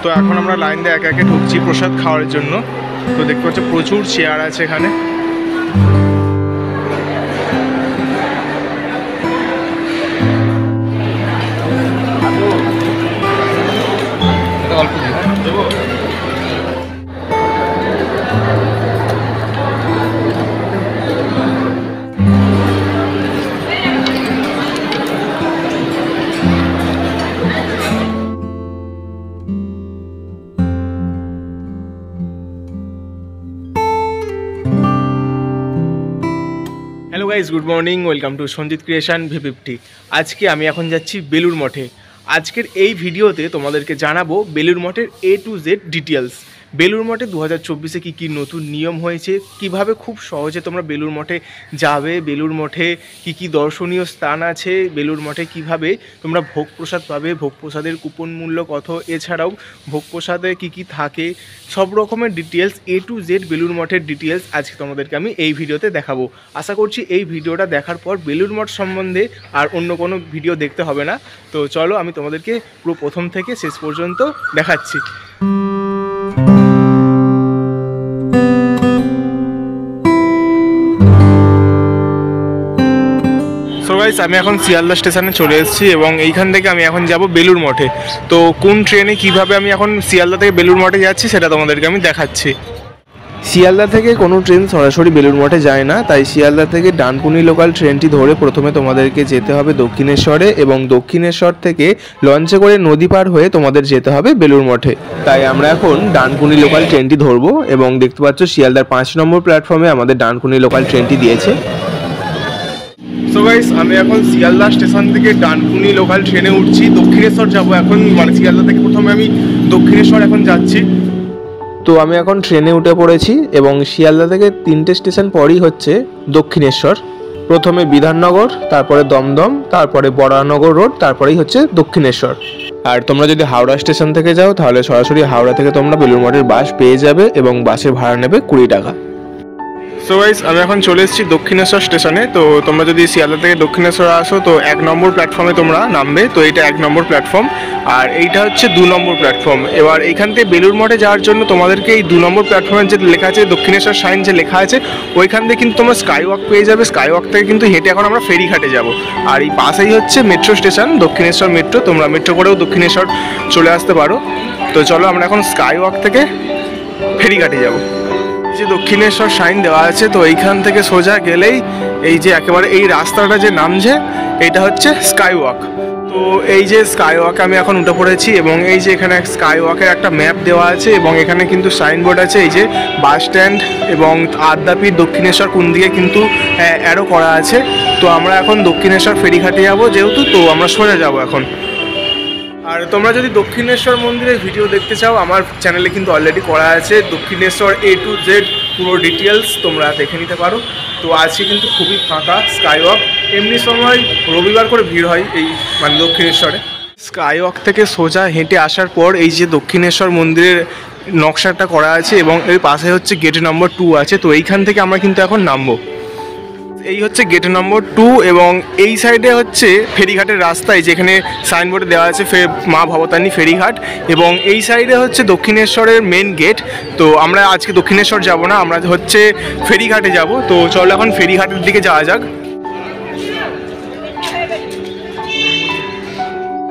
তো এখন আমরা লাইন দিয়ে একে একে ঢুকছি প্রসাদ খাওয়ার জন্য। তো দেখতে পাচ্ছ প্রচুর চেয়ার আছে এখানে। Hello guys, good morning, welcome to Sanjit creation V50। আজকে আমি এখন যাচ্ছি বেলুড় মঠে। আজকের এই ভিডিওতে তোমাদেরকে জানাবো বেলুড় মঠের A to Z details. Belur মঠে 2024-এ কী নতুন নিয়ম হয়েছে, কিভাবে খুব সহজে তোমরা বেলুড় মঠে যাবে, বেলুড় মঠে কী দর্শনীয় স্থান আছে, বেলুড় মঠে কিভাবে তোমরা ভোগ প্রসাদ পাবে, ভোগ প্রসাদের কুপন মূল্য কত, এছাড়াও ভোগ প্রসাদে কী থাকে, সব রকমের details A to Z Belur মঠের ডিটেলস আজকে তোমাদেরকে আমি এই ভিডিওতে দেখাবো। আশা করছি এই ভিডিওটা দেখার পর বেলুড় মঠ সম্বন্ধে আর অন্য কোনো ভিডিও দেখতে হবে না। তো চলো আমি তোমাদেরকে পুরো প্রথম থেকে শেষ পর্যন্ত দেখাচ্ছি। সো গাইস, আমি এখন শিয়ালদা স্টেশনে চলে এসেছি এবং এইখান থেকে আমি এখন যাব বেলুড় মঠে। তো কোন ট্রেনে কিভাবে আমি এখন শিয়ালদা থেকে বেলুড় মঠে যাচ্ছি সেটা তোমাদেরকে আমি দেখাচ্ছি। শিয়ালদা থেকে কোনো ট্রেন সরাসরি বেলুড় মঠে যায় না, তাই শিয়ালদা থেকে ডানকুনি লোকাল ট্রেনটি ধরে প্রথমে তোমাদেরকে যেতে হবে দক্ষিণেশ্বরে, এবং দক্ষিণেশ্বর থেকে লঞ্চে করে নদী পার হয়ে তোমাদের যেতে হবে বেলুড় মঠে। তাই আমরা এখন ডানকুনি লোকাল ট্রেনটি ধরবো এবং দেখতে পাচ্ছ শিয়ালদার 5 নম্বর প্ল্যাটফর্মে আমাদের ডানকুনি লোকাল ট্রেনটি দিয়েছে। সো গাইস, আমি এখন শিয়ালদা স্টেশন থেকে ডানকুনি লোকাল ট্রেনে উঠছি, দক্ষিণেশ্বর যাব এখন। মানে শিয়ালদা থেকে প্রথমে আমি দক্ষিণেশ্বর এখন যাচ্ছি। তো আমি এখন ট্রেনে উঠে পড়েছি এবং শিয়ালদা থেকে 3টে স্টেশন পরই হচ্ছে দক্ষিণেশ্বর। প্রথমে বিধাননগর, তারপরে দমদম, তারপরে বরানগর রোড, তারপরেই হচ্ছে দক্ষিণেশ্বর। আর তোমরা যদি হাওড়া স্টেশন থেকে যাও তাহলে সরাসরি হাওড়া থেকে তোমরা বেলুড় মঠের বাস পেয়ে যাবে এবং বাসের ভাড়া নেবে 20 টাকা। সো গাইস, আমি এখন চলে এসেছি দক্ষিণেশ্বর স্টেশনে। তো তোমরা যদি শিয়ালদা থেকে দক্ষিণেশ্বর আসো তো 1 নম্বর প্ল্যাটফর্মে তোমরা নামবে। তো এটা 1 নম্বর প্ল্যাটফর্ম আর এইটা হচ্ছে 2 নম্বর প্ল্যাটফর্ম। এবার এইখান থেকে বেলুড় মঠে যাওয়ার জন্য তোমাদেরকে এই 2 নম্বর প্ল্যাটফর্মের যে লেখা আছে দক্ষিণেশ্বর সাইন যে লেখা আছে ওইখান থেকে কিন্তু তোমরা স্কাই ওয়াক পেয়ে যাবে। স্কাই ওয়াক থেকে কিন্তু হেঁটে এখন আমরা ফেরিঘাটে যাব। আর এই পাশেই হচ্ছে মেট্রো স্টেশন, দক্ষিণেশ্বর মেট্রো। তোমরা মেট্রো করেও দক্ষিণেশ্বর চলে আসতে পারো। তো চলো আমরা এখন স্কাই ওয়াক থেকে ফেরিঘাটে যাব। যে দক্ষিণেশ্বর সাইন দেওয়া আছে, তো এইখান থেকে সোজা গেলেই এই যে একেবারে এই রাস্তাটা যে নামছে এটা হচ্ছে স্কাই ওয়াক। তো এই যে স্কাই ওয়াকে আমি এখন উঠে পড়েছি এবং এই যে এখানে স্কাই ওয়াকের একটা ম্যাপ দেওয়া আছে এবং এখানে কিন্তু সাইনবোর্ড আছে এই যে বাস স্ট্যান্ড এবং আদ্যাপীঠ দক্ষিণেশ্বর কোন দিকে কিন্তু অ্যারো করা আছে। তো আমরা এখন দক্ষিণেশ্বর ফেরিঘাটে যাব যেহেতু, তো আমরা সোজা যাব এখন। আর তোমরা যদি দক্ষিণেশ্বর মন্দিরের ভিডিও দেখতে চাও আমার চ্যানেলে কিন্তু অলরেডি করা আছে, দক্ষিণেশ্বর A to Z পুরো ডিটেলস তোমরা দেখে নিতে পারো। তো আজকে কিন্তু খুবই ফাঁকা স্কাই ওয়াক, এমনি সময় রবিবার করে ভিড় হয় এই মানে দক্ষিণেশ্বরে। স্কাই ওয়াক থেকে সোজা হেঁটে আসার পর এই যে দক্ষিণেশ্বর মন্দিরের নকশাটা করা আছে এবং এর পাশে হচ্ছে গেট নম্বর 2 আছে। তো এইখান থেকে আমরা কিন্তু এখন নামবো। এই হচ্ছে গেট নম্বর 2 এবং এই সাইডে হচ্ছে ফেরিঘাটের রাস্তায় যেখানে সাইনবোর্ডে দেওয়া আছে মা ভবতারিণী ফেরিঘাট, এবং এই সাইডে হচ্ছে দক্ষিণেশ্বরের মেন গেট। তো আমরা আজকে দক্ষিণেশ্বর যাব না, আমরা হচ্ছে ফেরিঘাটে যাব। তো চলো এখন ফেরিঘাটের দিকে যাওয়া যাক।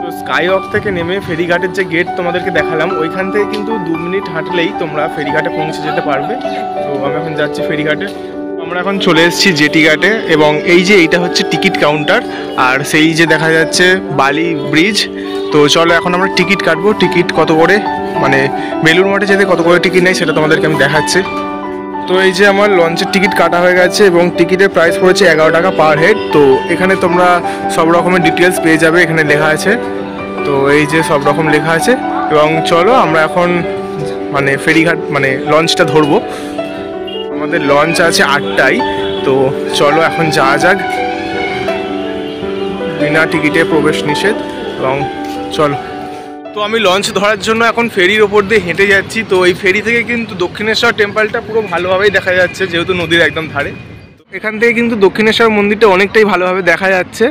তো স্কাই ওয়াক থেকে নেমে ফেরিঘাটের যে গেট তোমাদেরকে দেখালাম ওইখান থেকে কিন্তু 2 মিনিট হাঁটলেই তোমরা ফেরিঘাটে পৌঁছে যেতে পারবে। তো আমি এখন যাচ্ছি ফেরিঘাটে। আমরা এখন চলে এসেছি জেটি ঘাটে এবং এই যে এইটা হচ্ছে টিকিট কাউন্টার আর সেই যে দেখা যাচ্ছে বালি ব্রিজ। তো চলো এখন আমরা টিকিট কাটবো। টিকিট কত করে, মানে বেলুড় মঠে যেতে কত করে টিকিট নেই সেটা তোমাদেরকে আমি দেখাচ্ছি। তো এই যে আমার লঞ্চের টিকিট কাটা হয়ে গেছে এবং টিকিটের প্রাইস পড়েছে 11 টাকা পার হেড। তো এখানে তোমরা সব রকমের ডিটেলস পেয়ে যাবে, এখানে লেখা আছে। তো এই যে সব রকম লেখা আছে এবং চলো আমরা এখন মানে ফেরিঘাট মানে লঞ্চটা ধরবো। আমাদের লঞ্চ আছে 8টায়। তো চলো এখন যাওয়া যাক, বিনা টিকিটে প্রবেশ নিষেধ এবং চলো। তো আমি লঞ্চ ধরার জন্য এখন ফেরির ওপর দিয়ে হেঁটে যাচ্ছি। তো এই ফেরি থেকে কিন্তু দক্ষিণেশ্বর টেম্পলটা পুরো ভালোভাবেই দেখা যাচ্ছে যেহেতু নদীর একদম ধারে। এখান থেকে কিন্তু দক্ষিণেশ্বর মন্দিরটা অনেকটাই ভালোভাবে দেখা যাচ্ছে।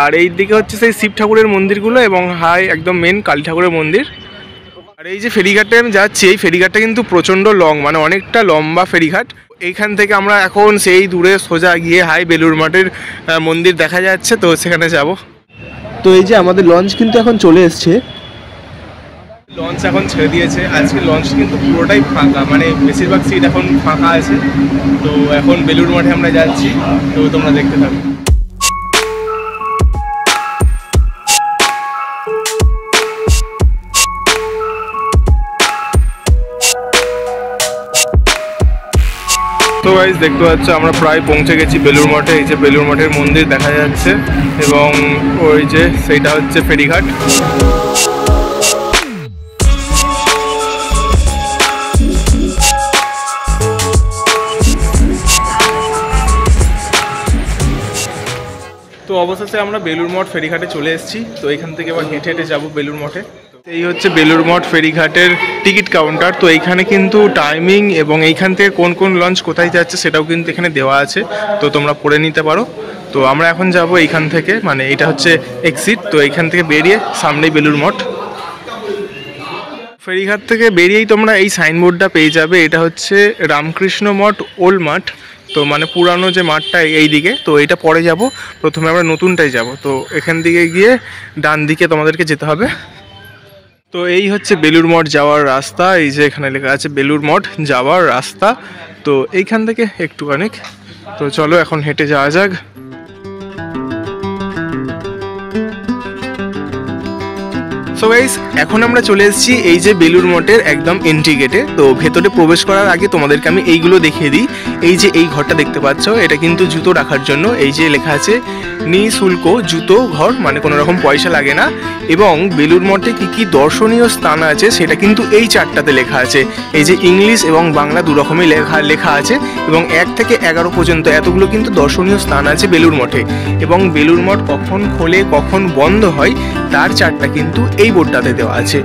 আর এই দিকে হচ্ছে সেই শিব ঠাকুরের মন্দিরগুলো এবং একদম মেন কালী ঠাকুরের মন্দির। আর এই যে ফেরিঘাটে আমি যাচ্ছি, এই ফেরিঘাটটা কিন্তু প্রচণ্ড লং, মানে অনেকটা লম্বা ফেরিঘাট। এইখান থেকে আমরা এখন সেই দূরে সোজা গিয়ে হাই বেলুড় মঠের মন্দির দেখা যাচ্ছে, তো সেখানে যাব। তো এই যে আমাদের লঞ্চ কিন্তু এখন চলে এসছে, লঞ্চ এখন ছেড়ে দিয়েছে। আজকে লঞ্চ কিন্তু পুরোটাই ফাঁকা, মানে বেশিরভাগ সিট এখন ফাঁকা আছে। তো এখন বেলুড় মঠে আমরা যাচ্ছি, তো তোমরা দেখতে থাকো। তো গাইস দেখতে পাচ্ছ আমরা প্রায় পৌঁছে গেছি বেলুড় মঠে। এই যে বেলুড় মঠের মন্দির দেখা যাচ্ছে এবং ওই যে সেইটা হচ্ছে ফেরিঘাট। তো অবশেষে আমরা বেলুড় মঠ ফেরিঘাটে চলে এসেছি। তো এখান থেকে এবার হেঁটে হেঁটে যাবো বেলুড় মঠে। এই হচ্ছে বেলুড় মঠ ফেরিঘাটের টিকিট কাউন্টার। তো এইখানে কিন্তু টাইমিং এবং এইখান থেকে কোন কোন লঞ্চ কোথায় যাচ্ছে সেটাও কিন্তু এখানে দেওয়া আছে, তো তোমরা পড়ে নিতে পারো। তো আমরা এখন যাব এইখান থেকে, মানে এটা হচ্ছে এক্সিট। তো এইখান থেকে বেরিয়ে সামনেই বেলুড় মঠ। ফেরিঘাট থেকে বেরিয়েই তোমরা এই সাইনবোর্ডটা পেয়ে যাবে, এটা হচ্ছে রামকৃষ্ণ মঠ ওল্ড মাঠ। তো মানে পুরানো যে মাঠটা এই দিকে, তো এটা পরে যাব। প্রথমে আমরা নতুনটাই যাব। তো এখান থেকে গিয়ে ডান দিকে তোমাদেরকে যেতে হবে। তো এই হচ্ছে বেলুড় মঠ যাওয়ার রাস্তা। এই যে এখানে লেখা আছে বেলুড় মঠ যাওয়ার রাস্তা। তো এইখান থেকে একটুখানি, তো চলো এখন হেঁটে যাওয়া যাক। সো গাইস এখন আমরা চলে এসেছি এই যে বেলুড় মঠের একদম এন্ট্রি গেটে। তো ভেতরে প্রবেশ করার আগে তোমাদেরকে আমি এইগুলো দেখিয়ে দিই। এই যে এই ঘরটা দেখতে পাচ্ছ, এটা কিন্তু জুতো রাখার জন্য। এই যে লেখা আছে নিঃশুল্ক জুতো ঘর, মানে কোনো রকম পয়সা লাগে না। এবং বেলুড় মঠে কী কী দর্শনীয় স্থান আছে সেটা কিন্তু এই চারটাতে লেখা আছে। এই যে ইংলিশ এবং বাংলা দু রকমই লেখা আছে। এবং 1 থেকে 11 পর্যন্ত এতগুলো কিন্তু দর্শনীয় স্থান আছে বেলুড় মঠে। এবং বেলুড় মঠ কখন খোলে কখন বন্ধ হয় তার চারটা কিন্তু এই বোর্ডটাতে দেওয়া আছে।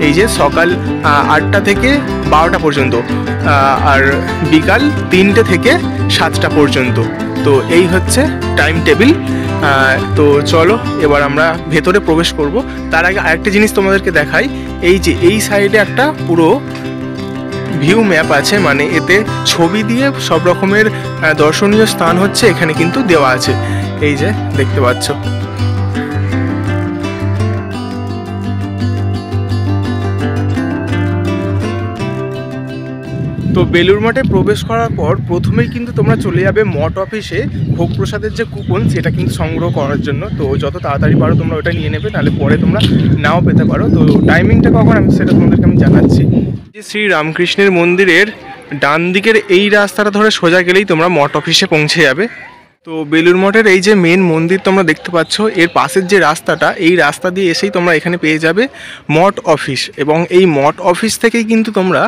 এই যে সকাল 8টা থেকে 12টা পর্যন্ত, আর বিকাল 3টে থেকে 7টা পর্যন্ত। তো এই হচ্ছে টাইম টেবিল। তো চলো এবার আমরা ভেতরে প্রবেশ করব। তার আগে আরেকটা জিনিস তোমাদেরকে দেখাই। এই যে এই সাইডে একটা পুরো ভিউ ম্যাপ আছে, মানে এতে ছবি দিয়ে সব রকমের দর্শনীয় স্থান হচ্ছে এখানে কিন্তু দেওয়া আছে। এই যে দেখতে পাচ্ছ। তো বেলুড় মঠে প্রবেশ করার পর প্রথমেই কিন্তু তোমরা চলে যাবে মঠ অফিসে ভোগ প্রসাদের যে কুপন সেটা কিন্তু সংগ্রহ করার জন্য। তো যত তাড়াতাড়ি পারো তোমরা ওটা নিয়ে নেবে, তাহলে পরে তোমরা নাও পেতে পারো। তো টাইমিংটা কখন আমি সেটা তোমাদেরকে আমি জানাচ্ছি। যে শ্রী রামকৃষ্ণের মন্দিরের ডান দিকের এই রাস্তাটা ধরে সোজা গেলেই তোমরা মঠ অফিসে পৌঁছে যাবে। তো বেলুড় মঠের এই যে মেন মন্দির তোমরা দেখতে পাচ্ছ, এর পাশের যে রাস্তাটা, এই রাস্তা দিয়ে এসেই তোমরা এখানে পেয়ে যাবে মঠ অফিস। এবং এই মঠ অফিস থেকেই কিন্তু তোমরা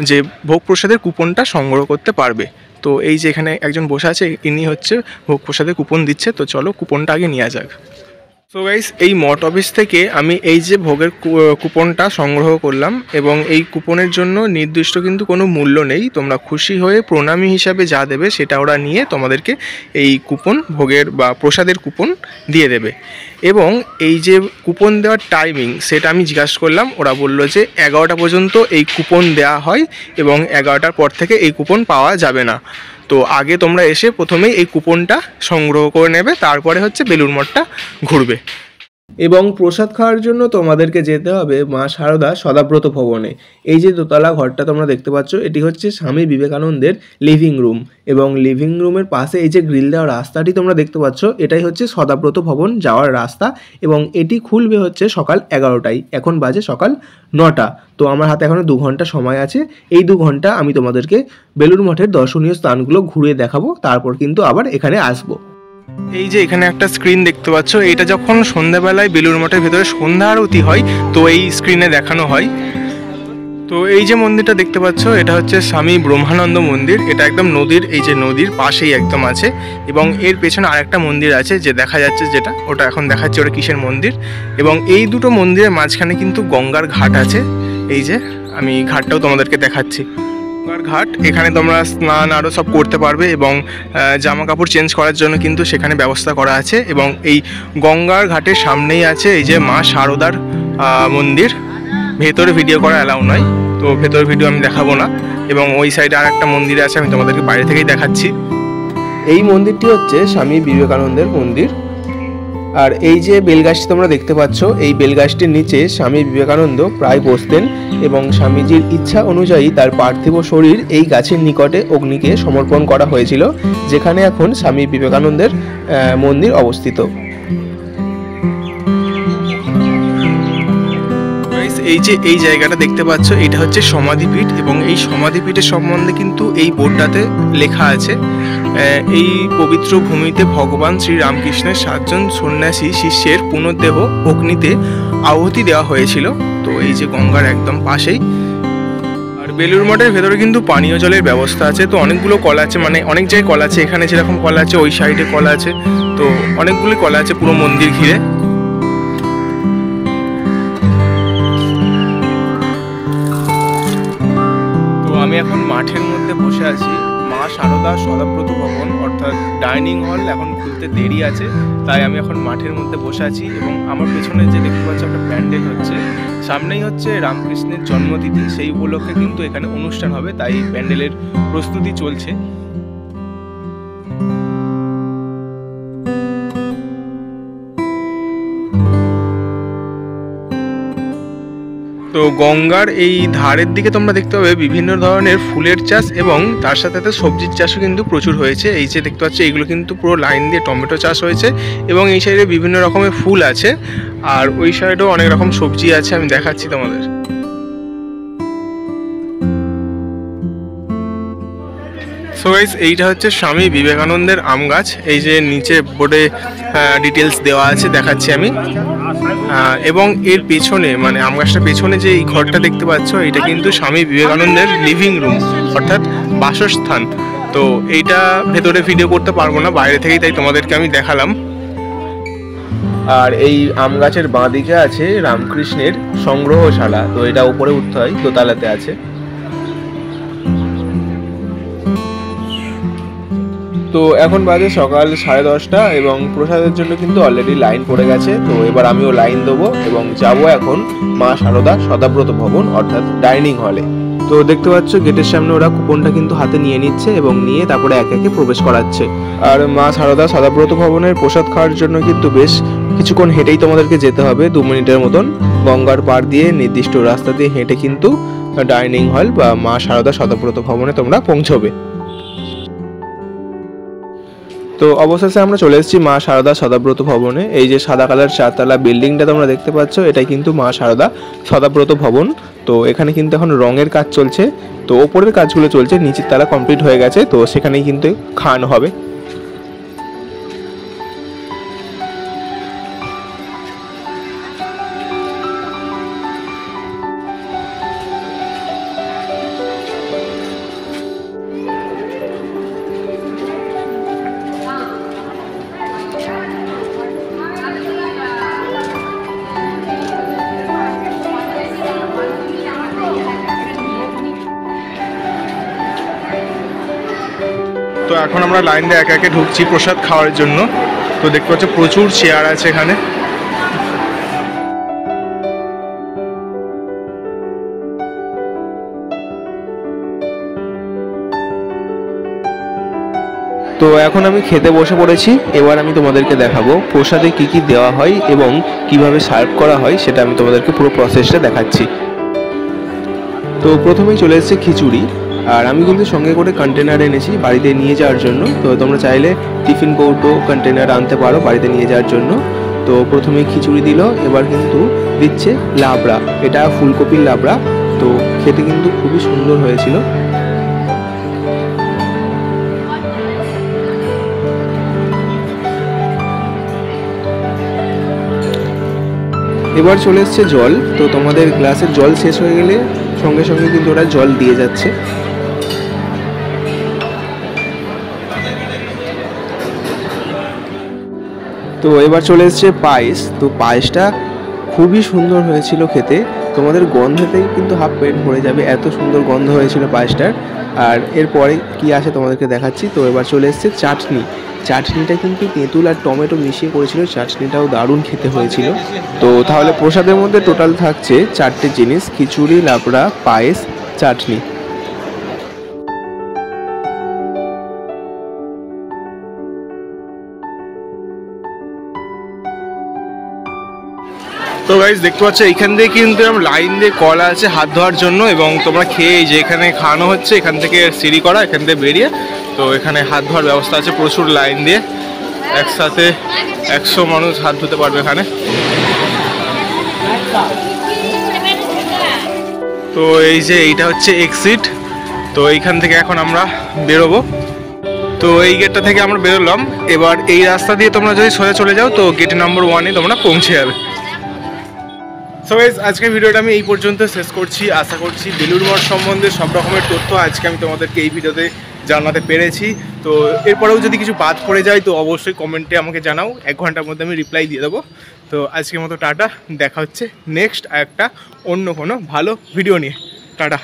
যে ভোগ প্রসাদের কুপনটা সংগ্রহ করতে পারবে। তো এই যে এখানে একজন বসে আছে, ইনি হচ্ছে ভোগ প্রসাদের কুপন দিচ্ছে। তো চলো কুপনটা আগে নেওয়া যাক। সো গাইস এই মঠ অফিস থেকে আমি এই যে ভোগের কুপনটা সংগ্রহ করলাম। এবং এই কুপনের জন্য নির্দিষ্ট কিন্তু কোনো মূল্য নেই, তোমরা খুশি হয়ে প্রণামী হিসাবে যা দেবে সেটা ওরা নিয়ে তোমাদেরকে এই কুপন ভোগের বা প্রসাদের কুপন দিয়ে দেবে। এবং এই যে কুপন দেওয়ার টাইমিং সেটা আমি জিজ্ঞাসা করলাম, ওরা বললো যে 11টা পর্যন্ত এই কুপন দেওয়া হয় এবং 11টার পর থেকে এই কুপন পাওয়া যাবে না। তো আগে তোমরা এসে প্রথমেই এই কুপনটা সংগ্রহ করে নেবে, তারপরে হচ্ছে বেলুড় মঠটা ঘুরবে। এবং প্রসাদ খাওয়ার জন্য তোমাদেরকে যেতে হবে মা শারদা সদাব্রত ভবনে। এই যে দোতলা ঘরটা তোমরা দেখতে পাচ্ছ, এটি হচ্ছে স্বামী বিবেকানন্দের লিভিং রুম। এবং লিভিং রুমের পাশে এই যে গ্রিল দেওয়া রাস্তাটি তোমরা দেখতে পাচ্ছ, এটাই হচ্ছে সদাব্রত ভবন যাওয়ার রাস্তা। এবং এটি খুলবে হচ্ছে সকাল 11টায়, এখন বাজে সকাল 9টা। তো আমার হাতে এখনও 2 ঘন্টা সময় আছে। এই 2 ঘন্টা আমি তোমাদেরকে বেলুড় মঠের দর্শনীয় স্থানগুলো ঘুরে দেখাবো, তারপর কিন্তু আবার এখানে আসবো। এই যে এখানে একটা স্ক্রিন দেখতে পাচ্ছ, এটা যখন সন্ধ্যাবেলায় বেলুড় মঠের ভেতরে সন্ধ্যা আরতি হয় তো এই স্ক্রিনে দেখানো হয়। তো এই যে মন্দিরটা দেখতে পাচ্ছ, এটা হচ্ছে স্বামী ব্রহ্মানন্দ মন্দির। এটা একদম নদীর, এই যে নদীর পাশেই একদম আছে। এবং এর পেছনে আরেকটা মন্দির আছে যে দেখা যাচ্ছে, যেটা ওটা এখন দেখাচ্ছে ওটা কিসের মন্দির। এবং এই দুটো মন্দিরের মাঝখানে কিন্তু গঙ্গার ঘাট আছে। এই যে আমি ঘাটটাও তোমাদেরকে দেখাচ্ছি। গঙ্গার ঘাট, এখানে তোমরা স্নান আরও সব করতে পারবে এবং জামা কাপড় চেঞ্জ করার জন্য কিন্তু সেখানে ব্যবস্থা করা আছে। এবং এই গঙ্গার ঘাটের সামনেই আছে এই যে মা শারদার মন্দির। ভেতরে ভিডিও করা অ্যালাউ নয়, তো ভেতরে ভিডিও আমি দেখাবো না। এবং ওই সাইডে আর একটা মন্দির আছে, আমি তোমাদেরকে বাইরে থেকেই দেখাচ্ছি। এই মন্দিরটি হচ্ছে স্বামী বিবেকানন্দের মন্দির। আর এই যে বেলগাছটি তোমরা দেখতে পাচ্ছ, এই বেলগাছটির নিচে স্বামী বিবেকানন্দ প্রায় বসতেন এবং স্বামীজির ইচ্ছা অনুযায়ী তার পার্থিব শরীর এই গাছের নিকটে অগ্নিকে সমর্পণ করা হয়েছিল, যেখানে এখন স্বামী বিবেকানন্দের মন্দির অবস্থিত। এই যে এই জায়গাটা দেখতে পাচ্ছ, এটা হচ্ছে সমাধিপীঠ এবং এই সমাধিপীঠের সম্বন্ধে কিন্তু এই বোর্ডটাতে লেখা আছে, এই পবিত্র ভূমিতে ভগবান শ্রী রামকৃষ্ণের 7 জন সন্ন্যাসী শিষ্যের পুনর্দেহ অগ্নিতে আহুতি দেওয়া হয়েছিল। তো এই যে গঙ্গার একদম পাশেই। আর বেলুড় মঠের ভেতরে কিন্তু পানীয় জলের ব্যবস্থা আছে। তো অনেকগুলো কল আছে, মানে অনেক জায়গায় কল আছে, এখানে যেরকম কল আছে ওই সাইডে কল আছে, তো অনেকগুলি কল আছে পুরো মন্দির ঘিরে। আমি এখন মাঠের মধ্যে বসে আছি। মা শারদা সদাব্রত ভবন অর্থাৎ ডাইনিং হল এখন খুলতে দেরি আছে, তাই আমি এখন মাঠের মধ্যে বসে আছি। এবং আমার পেছনে যে দেখতে পাচ্ছি একটা প্যান্ডেল হচ্ছে, সামনেই হচ্ছে রামকৃষ্ণের জন্মতিথি, সেই উপলক্ষে কিন্তু এখানে অনুষ্ঠান হবে, তাই প্যান্ডেলের প্রস্তুতি চলছে। তো গঙ্গার এই ধারের দিকে তোমরা দেখতে পাবে বিভিন্ন ধরনের ফুলের চাষ এবং তার সাথে সাথে সবজির চাষও কিন্তু প্রচুর হয়েছে। এই যে দেখতে পাচ্ছ, এইগুলো কিন্তু পুরো লাইন দিয়ে টমেটো চাষ হয়েছে এবং এই সাইডে বিভিন্ন রকমের ফুল আছে, আর ওই সাইডেও অনেক রকম সবজি আছে, আমি দেখাচ্ছি তোমাদের। সো গাইস, এইটা হচ্ছে স্বামী বিবেকানন্দের আম গাছ। এই যে নিচে বোর্ডে ডিটেলস দেওয়া আছে, দেখাচ্ছি আমি। এবং এর পেছনে, মানে আম গাছটার পেছনে যে এই ঘরটা দেখতে পাচ্ছ, এটা কিন্তু স্বামী বিবেকানন্দের লিভিং রুম অর্থাৎ বাসস্থান। তো এইটা ভেতরে ভিডিও করতে পারবো না, বাইরে থেকেই, তাই তোমাদেরকে আমি দেখালাম। আর এই আম গাছের বাঁ দিকে আছে রামকৃষ্ণের সংগ্রহশালা। তো এটা উপরে উঠতে হয়, দোতলাতে আছে। তো এখন বাজে সকাল 10:30 এবং প্রসাদের জন্য কিন্তু অলরেডি লাইন পড়ে গেছে। তো এবার আমিও লাইন দেবো এবং যাব এখন মা শারদা সদাব্রত ভবন অর্থাৎ ডাইনিং হলে। তো দেখতে পাচ্ছ গেটের সামনে ওরা কুপনটা কিন্তু হাতে নিয়ে নিচ্ছে এবং নিয়ে তারপরে একে একে প্রবেশ করাচ্ছে। আর মা শারদা সদাব্রত ভবনের প্রসাদ খাওয়ার জন্য কিন্তু বেশ কিছুক্ষণ হেঁটেই তোমাদেরকে যেতে হবে, 2 মিনিটের মতন। গঙ্গার পাড় দিয়ে নির্দিষ্ট রাস্তা দিয়ে হেঁটে কিন্তু ডাইনিং হল বা মা শারদা সদাব্রত ভবনে তোমরা পৌঁছবে। তো অবশেষে আমরা চলে এসেছি মা শারদা সদাব্রত ভবনে। এই যে সাদা কালার 4 তলা বিল্ডিংটা তোমরা দেখতে পাচ্ছ, এটাই কিন্তু মা শারদা সদাব্রত ভবন। তো এখানে কিন্তু এখন রঙের কাজ চলছে, তো ওপরের কাজগুলো চলছে, নিচের তলা কমপ্লিট হয়ে গেছে, তো সেখানেই কিন্তু খাওয়ানো হবে। তো এখন আমরা লাইন দিয়ে একে একে ঢুকছি প্রসাদ খাওয়ার জন্য। তো দেখতে পাচ্ছ প্রচুর চেয়ার আছে এখানে। তো এখন আমি খেতে বসে পড়েছি। এবার আমি তোমাদেরকে দেখাবো প্রসাদে কি কি দেওয়া হয় এবং কিভাবে সার্ভ করা হয়, সেটা আমি তোমাদেরকে পুরো প্রসেসটা দেখাচ্ছি। তো প্রথমেই চলে এসেছে খিচুড়ি, আর আমি কিন্তু সঙ্গে করে কন্টেনার এনেছি বাড়িতে নিয়ে যাওয়ার জন্য। তো তোমরা চাইলে টিফিন কৌটো কন্টেনার আনতে পারো বাড়িতে নিয়ে যাওয়ার জন্য। তো প্রথমে খিচুড়ি দিল, এবার কিন্তু দিচ্ছে লাবড়া, এটা ফুলকপির লাবড়া। তো খেতে কিন্তু খুবই সুন্দর হয়েছিল। এবার চলে এসছে জল। তো তোমাদের গ্লাসের জল শেষ হয়ে গেলে সঙ্গে সঙ্গে কিন্তু ওরা জল দিয়ে যাচ্ছে। তো এবার চলে এসছে পায়েস। তো পায়েসটা খুবই সুন্দর হয়েছিল খেতে, তোমাদের গন্ধতেই কিন্তু হাফ পেট ভরে যাবে, এত সুন্দর গন্ধ হয়েছিল পায়েসটার। আর এরপরে কি আসে তোমাদেরকে দেখাচ্ছি। তো এবার চলে এসছে চাটনি। চাটনিটা কিন্তু তেঁতুল আর টমেটো মিশিয়ে করেছিল, চাটনিটাও দারুণ খেতে হয়েছিল। তো তাহলে প্রসাদের মধ্যে টোটাল থাকছে 4টে জিনিস: খিচুড়ি, লাবড়া, পায়েস, চাটনি। তো গাইস দেখতে পাচ্ছ এইখান থেকে কিন্তু লাইন দিয়ে কল আছে হাত ধোয়ার জন্য, এবং তোমরা খেয়ে এই যে এখানে খাওয়ানো হচ্ছে, এখান থেকে সিঁড়ি করা, এখান থেকে বেরিয়ে তো এখানে হাত ধোয়ার ব্যবস্থা আছে প্রচুর লাইন দিয়ে। একসাথে 100 মানুষ হাত ধুতে পারবে এখানে। তো এই যে এইটা হচ্ছে এক্সিট। তো এইখান থেকে এখন আমরা বেরোবো। তো এই গেটটা থেকে আমরা বেরোলাম। এবার এই রাস্তা দিয়ে তোমরা যদি সোজা চলে যাও তো গেট নাম্বার 1-এ তোমরা পৌঁছে যাবে। সো গাইস আজকের ভিডিওটা আমি এই পর্যন্ত শেষ করছি। আশা করছি বেলুড় মঠ সম্বন্ধে সব রকমের তথ্য আজকে আমি তোমাদেরকে এই ভিডিওতে জানাতে পেরেছি। তো এরপরেও যদি কিছু বাদ পড়ে যায় তো অবশ্যই কমেন্টে আমাকে জানাও, 1 ঘন্টার মধ্যে আমি রিপ্লাই দিয়ে দেবো। তো আজকের মতো টাটা, দেখা হচ্ছে নেক্সট একটা অন্য কোনো ভালো ভিডিও নিয়ে। টাটা।